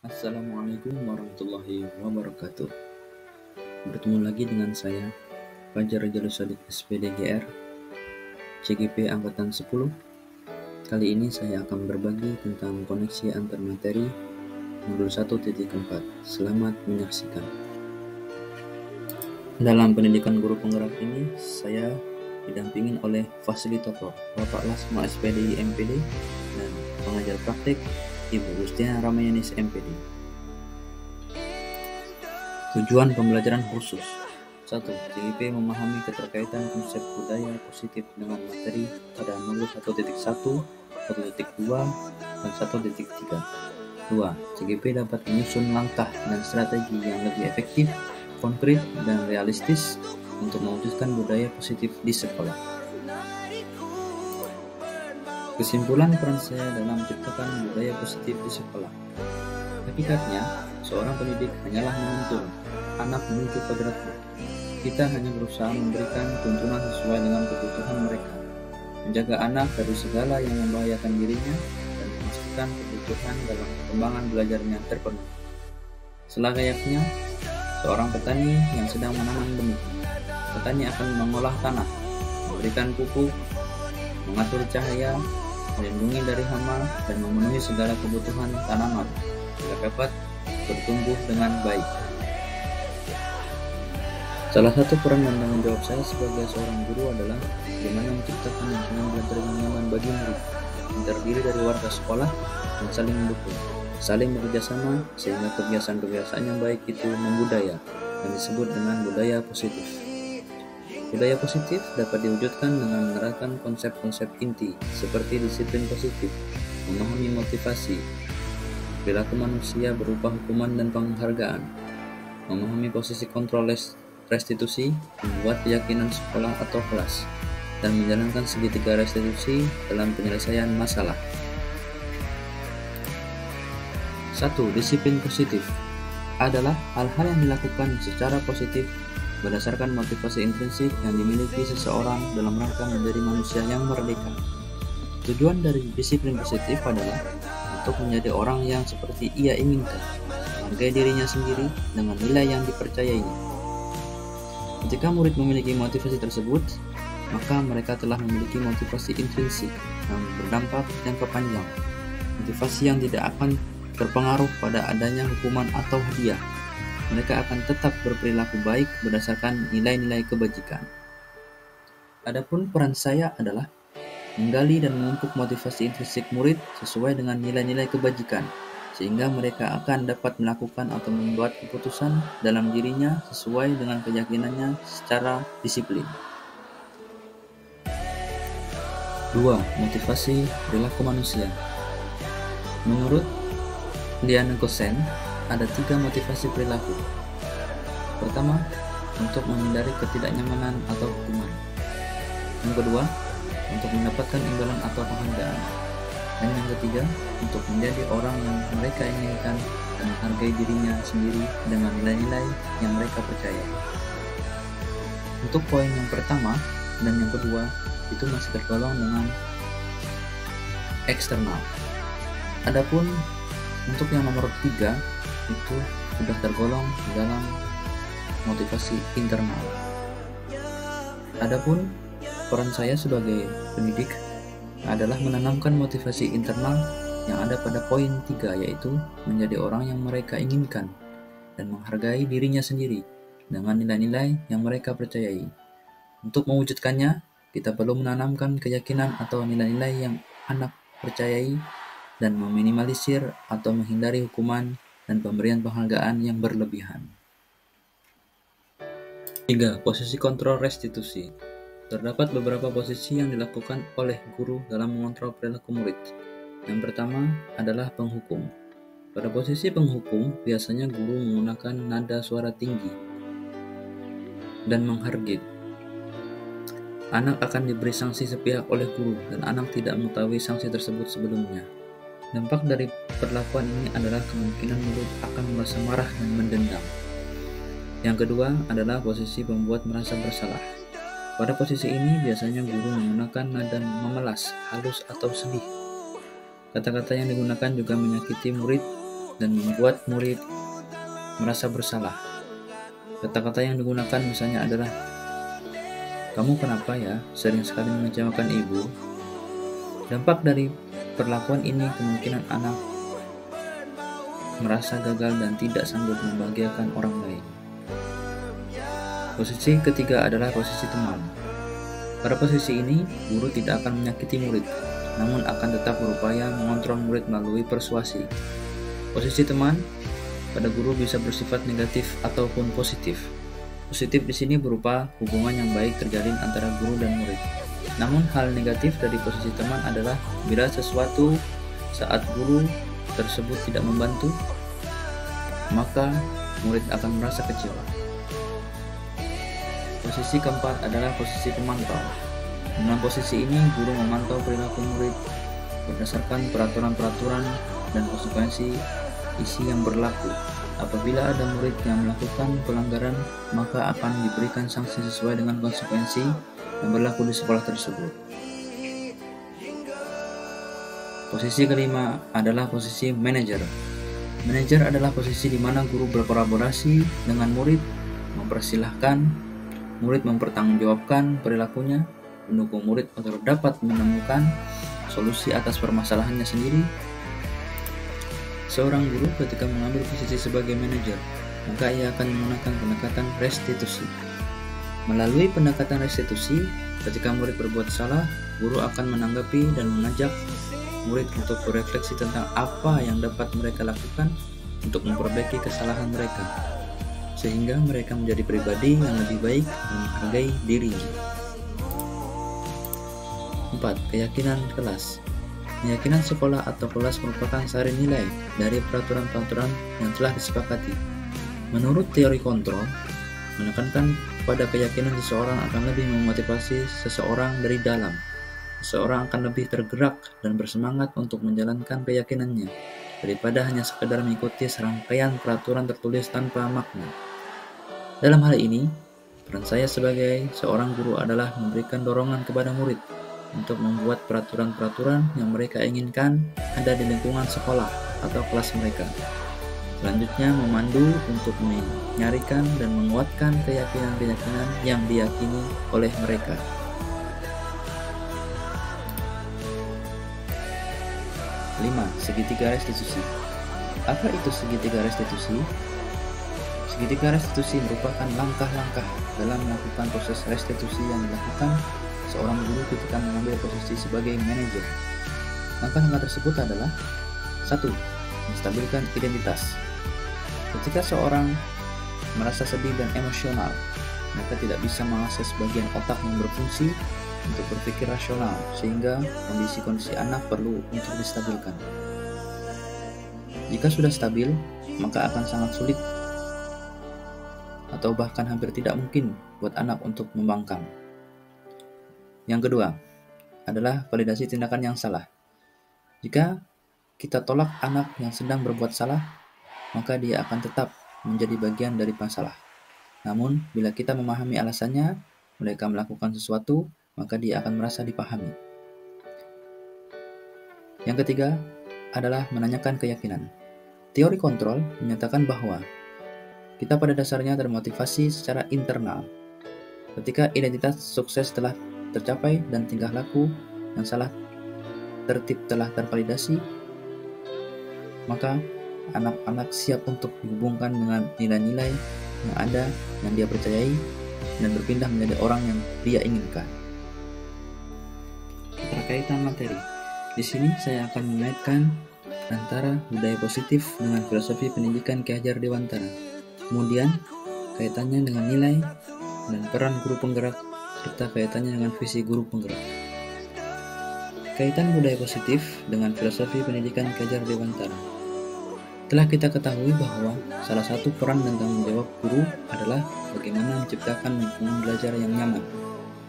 Assalamualaikum warahmatullahi wabarakatuh. Bertemu lagi dengan saya, Fajar Jalusadik SPDGR, CGP Angkatan 10. Kali ini saya akan berbagi tentang koneksi antar materi modul 1.4. Selamat menyaksikan. Dalam pendidikan guru penggerak ini, saya didampingin oleh fasilitator Bapak Lasma SPDI MPD dan pengajar praktik Ibu Rustina Ramayanis MPD. Tujuan pembelajaran khusus 1. CGP memahami keterkaitan konsep budaya positif dengan materi pada modul 1.1, 1.2, dan 1.3. 2. CGP dapat menyusun langkah dan strategi yang lebih efektif, konkret, dan realistis untuk mewujudkan budaya positif di sekolah. Kesimpulan peran saya dalam menciptakan budaya positif di sekolah. Hakikatnya, seorang pendidik hanyalah menuntun anak menuju kodratnya. Kita hanya berusaha memberikan tuntunan sesuai dengan kebutuhan mereka, menjaga anak dari segala yang membahayakan dirinya, dan memastikan kebutuhan dalam perkembangan belajarnya terpenuhi. Selayaknya seorang petani yang sedang menanam benih, petani akan mengolah tanah, memberikan pupuk, mengatur cahaya, melindungi dari hama, dan memenuhi segala kebutuhan tanaman agar dapat bertumbuh dengan baik. Salah satu peran dan tanggung jawab saya sebagai seorang guru adalah bagaimana menciptakan lingkungan belajar yang nyaman bagi murid, yang terdiri dari warga sekolah dan saling mendukung, saling bekerjasama sehingga kebiasaan-kebiasaan yang baik itu membudaya dan disebut dengan budaya positif. Budaya positif dapat diwujudkan dengan menerapkan konsep-konsep inti seperti disiplin positif, memahami motivasi, perilaku manusia berupa hukuman dan penghargaan, memahami posisi kontrol restitusi, membuat keyakinan sekolah atau kelas, dan menjalankan segitiga restitusi dalam penyelesaian masalah. 1. Disiplin positif adalah hal-hal yang dilakukan secara positif berdasarkan motivasi intrinsik yang dimiliki seseorang dalam rangka menjadi manusia yang merdeka. Tujuan dari disiplin positif adalah untuk menjadi orang yang seperti ia inginkan, menghargai dirinya sendiri dengan nilai yang dipercayainya. Ketika murid memiliki motivasi tersebut, maka mereka telah memiliki motivasi intrinsik yang berdampak jangka panjang, motivasi yang tidak akan terpengaruh pada adanya hukuman atau hadiah. Mereka akan tetap berperilaku baik berdasarkan nilai-nilai kebajikan. Adapun peran saya adalah menggali dan memupuk motivasi intrinsik murid sesuai dengan nilai-nilai kebajikan, sehingga mereka akan dapat melakukan atau membuat keputusan dalam dirinya sesuai dengan keyakinannya secara disiplin. 2. Motivasi perilaku manusia. Menurut Liane Gosen, ada 3 motivasi perilaku. Pertama, untuk menghindari ketidaknyamanan atau hukuman. Yang kedua, untuk mendapatkan imbalan atau penghargaan. Dan yang ketiga, untuk menjadi orang yang mereka inginkan dan menghargai dirinya sendiri dengan nilai-nilai yang mereka percaya. Untuk poin yang pertama dan yang kedua, itu masih tergolong dengan eksternal. Adapun untuk yang nomor 3 itu sudah tergolong dalam motivasi internal. Adapun peran saya sebagai pendidik adalah menanamkan motivasi internal yang ada pada poin 3, yaitu menjadi orang yang mereka inginkan dan menghargai dirinya sendiri dengan nilai-nilai yang mereka percayai. Untuk mewujudkannya, kita perlu menanamkan keyakinan atau nilai-nilai yang anak percayai dan meminimalisir atau menghindari hukuman dan pemberian penghargaan yang berlebihan. 3. Posisi kontrol restitusi. Terdapat beberapa posisi yang dilakukan oleh guru dalam mengontrol perilaku murid. Yang pertama adalah penghukum. Pada posisi penghukum, biasanya guru menggunakan nada suara tinggi dan menghardik. Anak akan diberi sanksi sepihak oleh guru dan anak tidak mengetahui sanksi tersebut sebelumnya. Dampak dari perlakuan ini adalah kemungkinan murid akan merasa marah dan mendendam. Yang kedua adalah posisi membuat merasa bersalah. Pada posisi ini biasanya guru menggunakan nada memelas, halus atau sedih. Kata-kata yang digunakan juga menyakiti murid dan membuat murid merasa bersalah. Kata-kata yang digunakan misalnya adalah, "Kamu kenapa ya sering sekali mengecewakan ibu?" Dampak dari perlakuan ini kemungkinan anak merasa gagal dan tidak sanggup membahagiakan orang lain. Posisi ketiga adalah posisi teman. Pada posisi ini, guru tidak akan menyakiti murid, namun akan tetap berupaya mengontrol murid melalui persuasi. Posisi teman pada guru bisa bersifat negatif ataupun positif. Positif di sini berupa hubungan yang baik terjalin antara guru dan murid. Namun hal negatif dari posisi teman adalah bila sesuatu saat guru tersebut tidak membantu, maka murid akan merasa kecewa. Posisi keempat adalah posisi pemantau. Dalam posisi ini, guru memantau perilaku murid berdasarkan peraturan-peraturan dan konsekuensi isi yang berlaku. Apabila ada murid yang melakukan pelanggaran, maka akan diberikan sanksi sesuai dengan konsekuensi yang berlaku di sekolah tersebut. Posisi kelima adalah posisi manajer. Manajer adalah posisi di mana guru berkolaborasi dengan murid, mempersilahkan murid mempertanggungjawabkan perilakunya, mendukung murid agar dapat menemukan solusi atas permasalahannya sendiri. Seorang guru ketika mengambil posisi sebagai manajer, maka ia akan menggunakan pendekatan restitusi. Melalui pendekatan restitusi, ketika murid berbuat salah, guru akan menanggapi dan mengajak murid untuk berefleksi tentang apa yang dapat mereka lakukan untuk memperbaiki kesalahan mereka, sehingga mereka menjadi pribadi yang lebih baik dan menghargai dirinya. 4. Keyakinan kelas. Keyakinan sekolah atau kelas merupakan sari nilai dari peraturan-peraturan yang telah disepakati. Menurut teori kontrol, menekankan pada keyakinan seseorang akan lebih memotivasi seseorang dari dalam. Seseorang akan lebih tergerak dan bersemangat untuk menjalankan keyakinannya daripada hanya sekedar mengikuti serangkaian peraturan tertulis tanpa makna. Dalam hal ini, peran saya sebagai seorang guru adalah memberikan dorongan kepada murid untuk membuat peraturan-peraturan yang mereka inginkan ada di lingkungan sekolah atau kelas mereka. Selanjutnya, memandu untuk menyarikan dan menguatkan keyakinan-keyakinan yang diyakini oleh mereka. Segitiga restitusi. Apa itu segitiga restitusi? Segitiga restitusi merupakan langkah-langkah dalam melakukan proses restitusi yang dilakukan seorang guru ketika mengambil posisi sebagai manajer. Langkah-langkah tersebut adalah: 1. Menstabilkan identitas. Ketika seorang merasa sedih dan emosional, maka tidak bisa mengakses bagian otak yang berfungsi untuk berpikir rasional, sehingga kondisi-kondisi anak perlu untuk distabilkan. Jika sudah stabil, maka akan sangat sulit atau bahkan hampir tidak mungkin buat anak untuk membangkang. Yang kedua adalah validasi tindakan yang salah. Jika kita tolak anak yang sedang berbuat salah, maka dia akan tetap menjadi bagian dari masalah. Namun, bila kita memahami alasannya, mereka melakukan sesuatu, maka dia akan merasa dipahami. Yang ketiga adalah menanyakan keyakinan. Teori kontrol menyatakan bahwa kita pada dasarnya termotivasi secara internal. Ketika identitas sukses telah tercapai dan tingkah laku yang salah tertib telah tervalidasi, maka anak-anak siap untuk dihubungkan dengan nilai-nilai yang ada yang dia percayai dan berpindah menjadi orang yang dia inginkan. Keterkaitan materi. Di sini saya akan mengaitkan antara budaya positif dengan filosofi pendidikan Ki Hajar Dewantara. Kemudian kaitannya dengan nilai dan peran guru penggerak serta kaitannya dengan visi guru penggerak. Kaitan budaya positif dengan filosofi pendidikan Ki Hajar Dewantara. Telah kita ketahui bahwa salah satu peran dan tanggung jawab guru adalah bagaimana menciptakan lingkungan belajar yang nyaman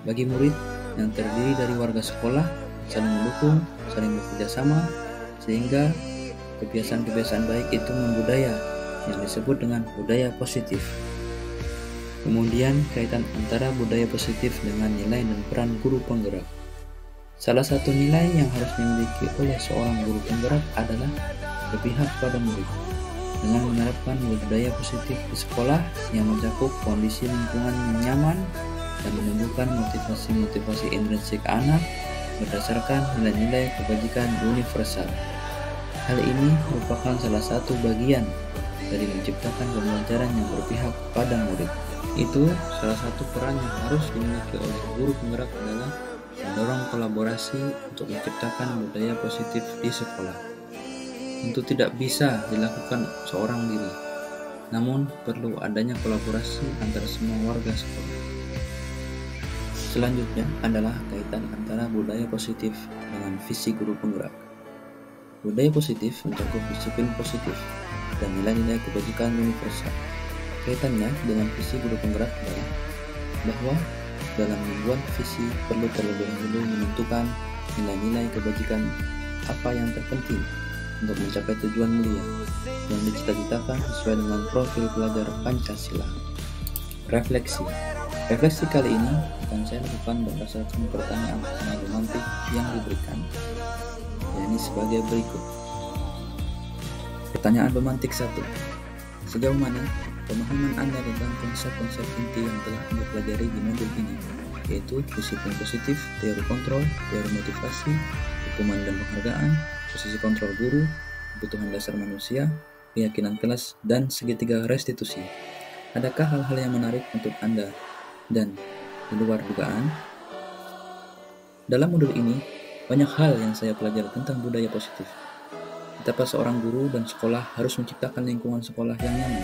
bagi murid yang terdiri dari warga sekolah, saling mendukung, saling bekerja sama, sehingga kebiasaan-kebiasaan baik itu membudaya yang disebut dengan budaya positif. Kemudian kaitan antara budaya positif dengan nilai dan peran guru penggerak. Salah satu nilai yang harus dimiliki oleh seorang guru penggerak adalah berpihak pada murid. dengan menerapkan budaya positif di sekolah yang mencakup kondisi lingkungan yang nyaman dan menumbuhkan motivasi intrinsik anak berdasarkan nilai-nilai kebajikan universal. Hal ini merupakan salah satu bagian dari menciptakan pembelajaran yang berpihak pada murid. Itu salah satu peran yang harus dimiliki oleh guru penggerak adalah mendorong kolaborasi untuk menciptakan budaya positif di sekolah. Tentu tidak bisa dilakukan seorang diri, namun perlu adanya kolaborasi antara semua warga sekolah. Selanjutnya adalah kaitan antara budaya positif dengan visi guru penggerak. Budaya positif mencakup disiplin positif dan nilai-nilai kebajikan universal. Kaitannya dengan visi guru penggerak adalah bahwa dalam membuat visi perlu terlebih dahulu menentukan nilai-nilai kebajikan apa yang terpenting untuk mencapai tujuan mulia yang dicita-citakan sesuai dengan profil pelajar Pancasila. Refleksi kali ini akan saya lakukan berdasarkan pertanyaan romantik yang diberikan, yakni sebagai berikut. Pertanyaan pemantik 1. Sejauh mana pemahaman Anda tentang konsep-konsep inti yang telah Anda pelajari di modul ini, yaitu disiplin positif, teori kontrol, teori motivasi, hukuman dan penghargaan, posisi kontrol guru, kebutuhan dasar manusia, keyakinan kelas, dan segitiga restitusi? Adakah hal-hal yang menarik untuk Anda dan di luar dugaan? Dalam modul ini, banyak hal yang saya pelajari tentang budaya positif. Betapa seorang guru dan sekolah harus menciptakan lingkungan sekolah yang nyaman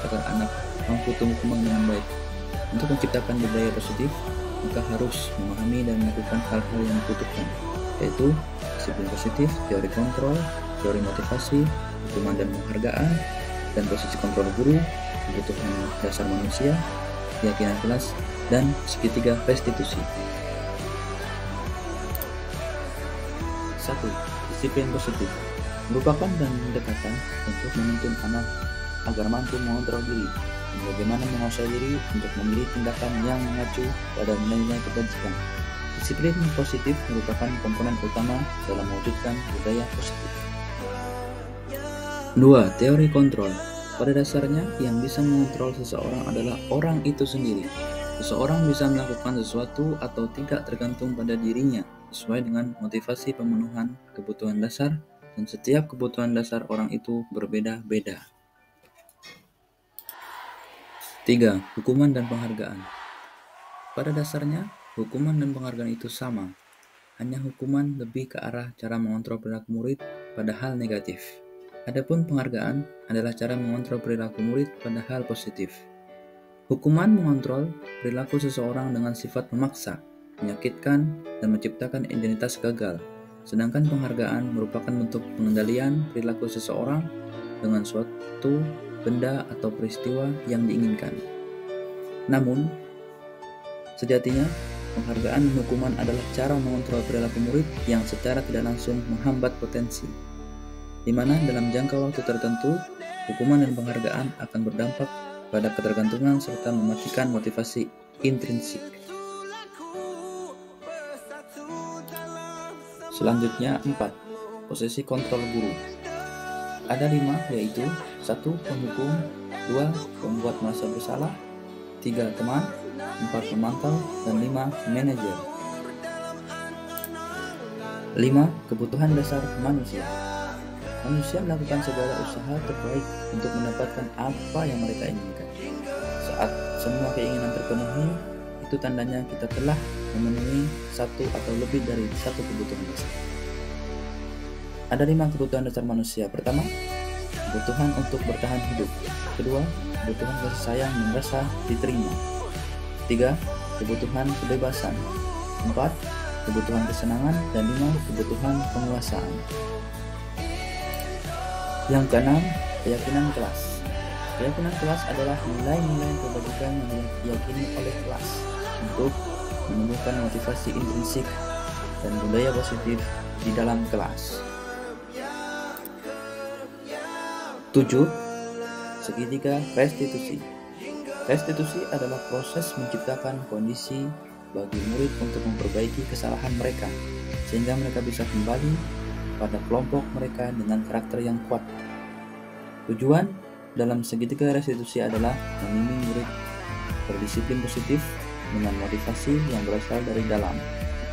agar anak mampu tumbuh kembang dengan baik. Untuk menciptakan budaya positif, maka harus memahami dan melakukan hal-hal yang dibutuhkan, yaitu disiplin positif, teori kontrol, teori motivasi, hukuman dan penghargaan, dan posisi kontrol guru, kebutuhan dasar manusia, keyakinan kelas, dan segitiga restitusi. 1. Disiplin positif merupakan pendekatan untuk menuntun anak agar mampu mengontrol diri dan bagaimana menguasai diri untuk memilih tindakan yang mengacu pada nilai-nilai kebajikan. Disiplin positif merupakan komponen utama dalam mewujudkan budaya positif. 2. Teori kontrol. Pada dasarnya, yang bisa mengontrol seseorang adalah orang itu sendiri. Seseorang bisa melakukan sesuatu atau tidak tergantung pada dirinya, sesuai dengan motivasi pemenuhan kebutuhan dasar, dan setiap kebutuhan dasar orang itu berbeda-beda. 3. Hukuman dan penghargaan. Pada dasarnya, hukuman dan penghargaan itu sama. Hanya hukuman lebih ke arah cara mengontrol perilaku murid pada hal negatif. Adapun penghargaan adalah cara mengontrol perilaku murid pada hal positif. Hukuman mengontrol perilaku seseorang dengan sifat memaksa, menyakitkan, dan menciptakan identitas gagal. Sedangkan penghargaan merupakan bentuk pengendalian perilaku seseorang dengan suatu benda atau peristiwa yang diinginkan. Namun, sejatinya, penghargaan dan hukuman adalah cara mengontrol perilaku murid yang secara tidak langsung menghambat potensi, di mana dalam jangka waktu tertentu, hukuman dan penghargaan akan berdampak pada ketergantungan serta mematikan motivasi intrinsik. Selanjutnya 4. Posisi kontrol guru. Ada 5, yaitu 1. Penghukum, 2. Pembuat merasa bersalah, 3. Teman, 4. Pemantau, dan 5. Manajer. 5. Kebutuhan dasar manusia. Manusia melakukan segala usaha terbaik untuk mendapatkan apa yang mereka inginkan. Saat semua keinginan terpenuhi, itu tandanya kita telah memenuhi satu atau lebih dari satu kebutuhan dasar. Ada 5 kebutuhan dasar manusia. Pertama, kebutuhan untuk bertahan hidup. Kedua, kebutuhan kasih sayang dan rasa diterima. 3. Kebutuhan kebebasan. 4. Kebutuhan kesenangan. Dan 5. Kebutuhan penguasaan. Yang keenam, keyakinan kelas. Keyakinan kelas adalah nilai-nilai kebajikan yang diyakini oleh kelas untuk menumbuhkan motivasi intrinsik dan budaya positif di dalam kelas. 7. Segitiga restitusi. Restitusi adalah proses menciptakan kondisi bagi murid untuk memperbaiki kesalahan mereka, sehingga mereka bisa kembali pada kelompok mereka dengan karakter yang kuat. Tujuan dalam segitiga restitusi adalah membimbing murid berdisiplin positif dengan motivasi yang berasal dari dalam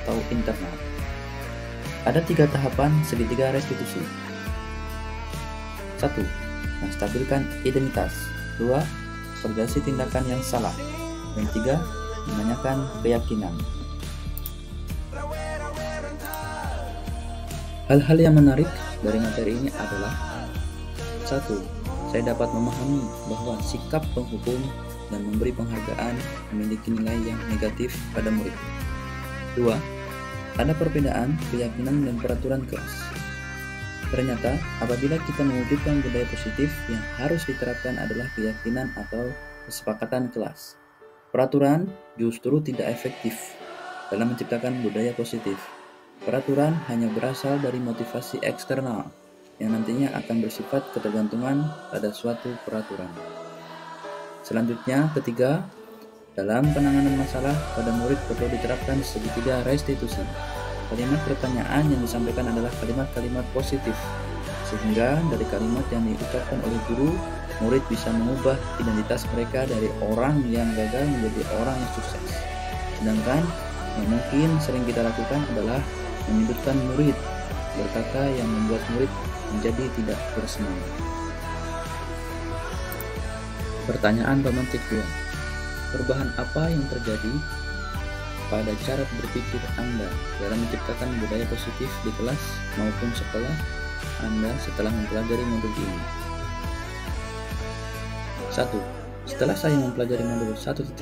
atau internal. Ada 3 tahapan segitiga restitusi. 1. Menstabilkan identitas. 2. Korelasi tindakan yang salah. Dan 3. Menanyakan keyakinan. Hal-hal yang menarik dari materi ini adalah: 1. Saya dapat memahami bahwa sikap penghukum dan memberi penghargaan memiliki nilai yang negatif pada murid. 2. Ada perbedaan keyakinan dan peraturan kelas. Ternyata, apabila kita mewujudkan budaya positif, yang harus diterapkan adalah keyakinan atau kesepakatan kelas. Peraturan justru tidak efektif dalam menciptakan budaya positif. Peraturan hanya berasal dari motivasi eksternal yang nantinya akan bersifat ketergantungan pada suatu peraturan. Selanjutnya, 3. Dalam penanganan masalah pada murid perlu diterapkan segitiga restitusi. Kalimat pertanyaan yang disampaikan adalah kalimat-kalimat positif, sehingga dari kalimat yang diucapkan oleh guru, murid bisa mengubah identitas mereka dari orang yang gagal menjadi orang yang sukses. Sedangkan yang mungkin sering kita lakukan adalah menyudutkan murid, berkata yang membuat murid menjadi tidak bersemangat. Pertanyaan pemantik 2. Perubahan apa yang terjadi pada cara berpikir Anda dalam menciptakan budaya positif di kelas maupun sekolah Anda setelah mempelajari modul ini? 1. Setelah saya mempelajari modul 1.4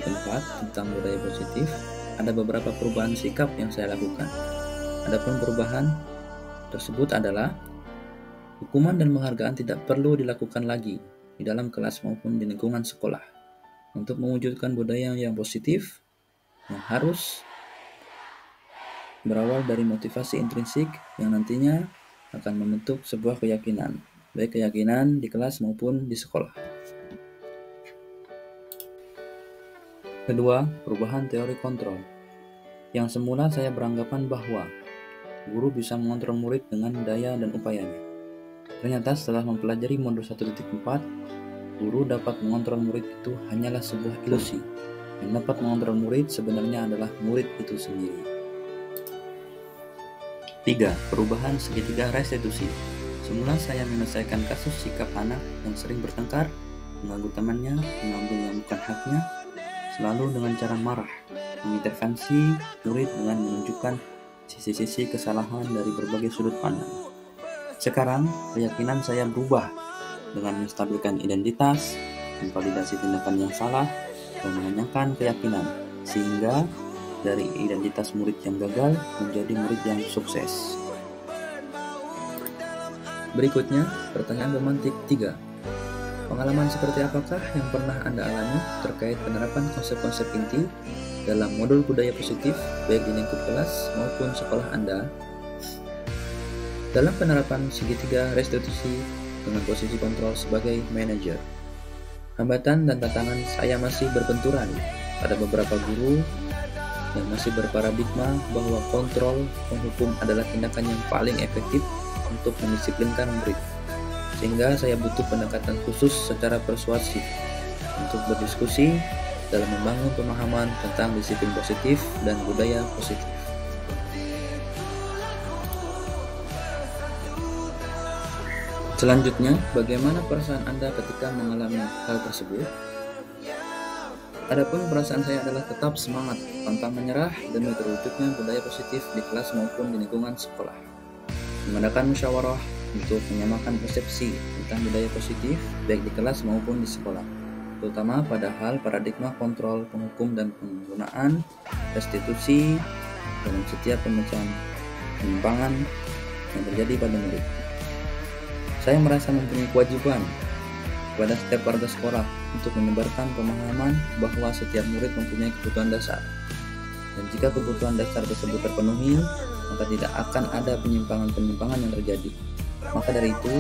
tentang budaya positif, ada beberapa perubahan sikap yang saya lakukan. Adapun perubahan tersebut adalah: hukuman dan penghargaan tidak perlu dilakukan lagi di dalam kelas maupun di lingkungan sekolah. Untuk mewujudkan budaya yang positif, yang harus berawal dari motivasi intrinsik yang nantinya akan membentuk sebuah keyakinan, baik keyakinan di kelas maupun di sekolah. Kedua, perubahan teori kontrol. Yang semula saya beranggapan bahwa guru bisa mengontrol murid dengan daya dan upayanya. Ternyata setelah mempelajari modul 1.4, guru dapat mengontrol murid itu hanyalah sebuah ilusi. Yang dapat mengontrol murid sebenarnya adalah murid itu sendiri. 3. Perubahan segitiga restitusi. Semula saya menyelesaikan kasus sikap anak yang sering bertengkar, mengganggu temannya, mengambil yang bukan haknya, selalu dengan cara marah, mengintervensi murid dengan menunjukkan sisi-sisi kesalahan dari berbagai sudut pandang. Sekarang, keyakinan saya berubah dengan menstabilkan identitas, memvalidasi tindakan yang salah, dan menanyakan keyakinan, sehingga dari identitas murid yang gagal menjadi murid yang sukses. Berikutnya, pertanyaan pemantik 3. Pengalaman seperti apakah yang pernah Anda alami terkait penerapan konsep-konsep inti dalam modul budaya positif, baik di lingkup kelas maupun sekolah Anda? Dalam penerapan segitiga restitusi dengan posisi kontrol sebagai manajer, hambatan dan tantangan saya masih berbenturan pada beberapa guru yang masih berparadigma bahwa kontrol penghukum adalah tindakan yang paling efektif untuk mendisiplinkan murid, sehingga saya butuh pendekatan khusus secara persuasif untuk berdiskusi dalam membangun pemahaman tentang disiplin positif dan budaya positif. Selanjutnya, bagaimana perasaan Anda ketika mengalami hal tersebut? Adapun perasaan saya adalah tetap semangat, pantang menyerah demi terwujudnya budaya positif di kelas maupun di lingkungan sekolah. Mengadakan musyawarah untuk menyamakan persepsi tentang budaya positif baik di kelas maupun di sekolah, terutama pada hal paradigma kontrol, penghukum, dan penggunaan restitusi dalam setiap pemecahan penyimpangan yang terjadi pada murid. Saya merasa mempunyai kewajiban kepada setiap warga sekolah untuk menyebarkan pemahaman bahwa setiap murid mempunyai kebutuhan dasar, dan jika kebutuhan dasar tersebut terpenuhi, maka tidak akan ada penyimpangan-penyimpangan yang terjadi. Maka dari itu,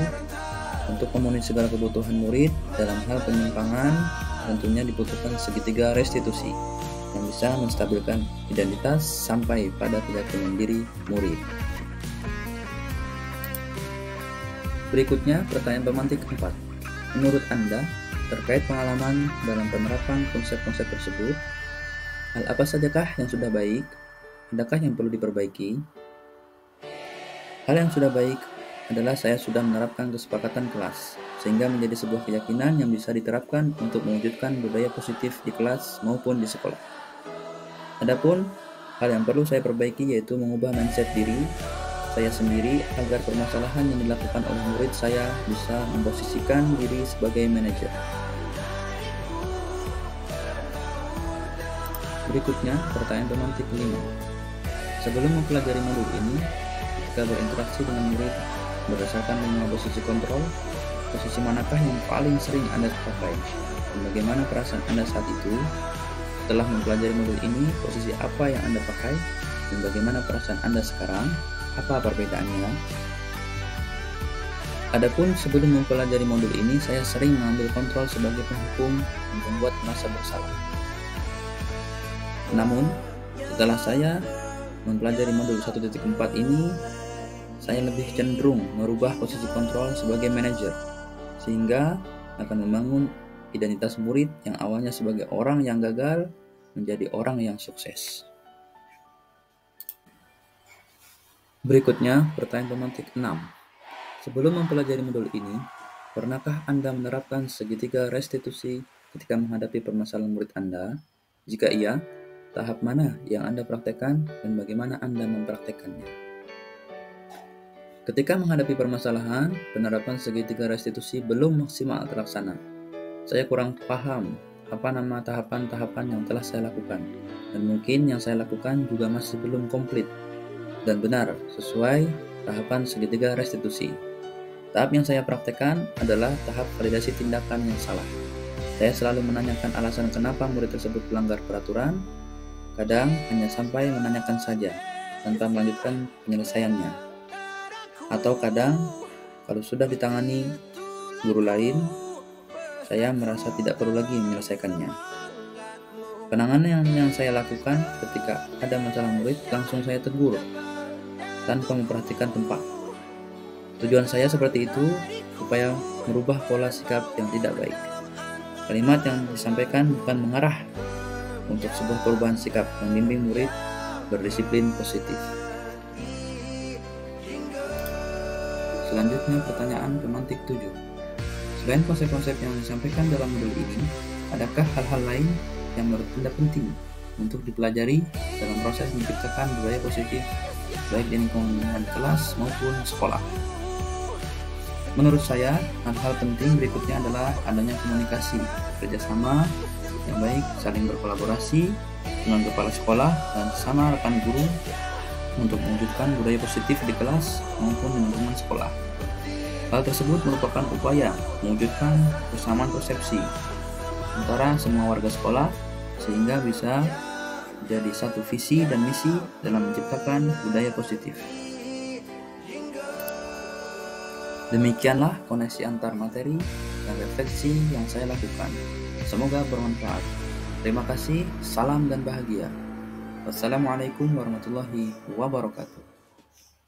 untuk memenuhi segala kebutuhan murid dalam hal penyimpangan, tentunya dibutuhkan segitiga restitusi yang bisa menstabilkan identitas sampai pada keyakinan diri murid. Berikutnya, pertanyaan pemantik 4. Menurut Anda, terkait pengalaman dalam penerapan konsep-konsep tersebut, hal apa sajakah yang sudah baik? Adakah yang perlu diperbaiki? Hal yang sudah baik adalah saya sudah menerapkan kesepakatan kelas, sehingga menjadi sebuah keyakinan yang bisa diterapkan untuk mewujudkan budaya positif di kelas maupun di sekolah. Adapun hal yang perlu saya perbaiki yaitu mengubah mindset diri saya sendiri agar permasalahan yang dilakukan oleh murid saya bisa memposisikan diri sebagai manajer. Berikutnya, pertanyaan pemantik 5. Sebelum mempelajari modul ini, ketika berinteraksi dengan murid berdasarkan 5 posisi kontrol, posisi manakah yang paling sering Anda pakai? Dan bagaimana perasaan Anda saat itu? Setelah mempelajari modul ini, posisi apa yang Anda pakai? Dan bagaimana perasaan Anda sekarang? Apa perbedaannya? Adapun sebelum mempelajari modul ini, saya sering mengambil kontrol sebagai penghukum dan membuat merasa bersalah. Namun, setelah saya mempelajari modul 1.4 ini, saya lebih cenderung merubah posisi kontrol sebagai manajer, sehingga akan membangun identitas murid yang awalnya sebagai orang yang gagal menjadi orang yang sukses. Berikutnya, pertanyaan pemantik 6. Sebelum mempelajari modul ini, pernahkah Anda menerapkan segitiga restitusi ketika menghadapi permasalahan murid Anda? Jika iya, tahap mana yang Anda praktekkan dan bagaimana Anda mempraktekkannya? Ketika menghadapi permasalahan, penerapan segitiga restitusi belum maksimal terlaksana. Saya kurang paham apa nama tahapan-tahapan yang telah saya lakukan, dan mungkin yang saya lakukan juga masih belum komplit dan benar sesuai tahapan segitiga restitusi. Tahap yang saya praktekkan adalah tahap validasi tindakan yang salah. Saya selalu menanyakan alasan kenapa murid tersebut melanggar peraturan, kadang hanya sampai menanyakan saja, tanpa melanjutkan penyelesaiannya. Atau kadang, kalau sudah ditangani guru lain, saya merasa tidak perlu lagi menyelesaikannya. Penanganan yang saya lakukan ketika ada masalah murid, langsung saya tegur, tanpa memperhatikan tempat. Tujuan saya seperti itu supaya merubah pola sikap yang tidak baik. Kalimat yang disampaikan bukan mengarah untuk sebuah perubahan sikap, membimbing murid berdisiplin positif. Selanjutnya, pertanyaan pemantik 7. Selain konsep-konsep yang disampaikan dalam modul ini, adakah hal-hal lain yang menurut Anda penting untuk dipelajari dalam proses menciptakan budaya positif baik di lingkungan kelas maupun sekolah? Menurut saya, hal-hal penting berikutnya adalah adanya komunikasi, kerjasama yang baik, saling berkolaborasi dengan kepala sekolah dan sama rekan guru untuk mewujudkan budaya positif di kelas maupun di lingkungan sekolah. Hal tersebut merupakan upaya mewujudkan kesamaan persepsi antara semua warga sekolah sehingga bisa jadi satu visi dan misi dalam menciptakan budaya positif. Demikianlah koneksi antar materi dan refleksi yang saya lakukan. Semoga bermanfaat. Terima kasih, salam dan bahagia. Wassalamualaikum warahmatullahi wabarakatuh.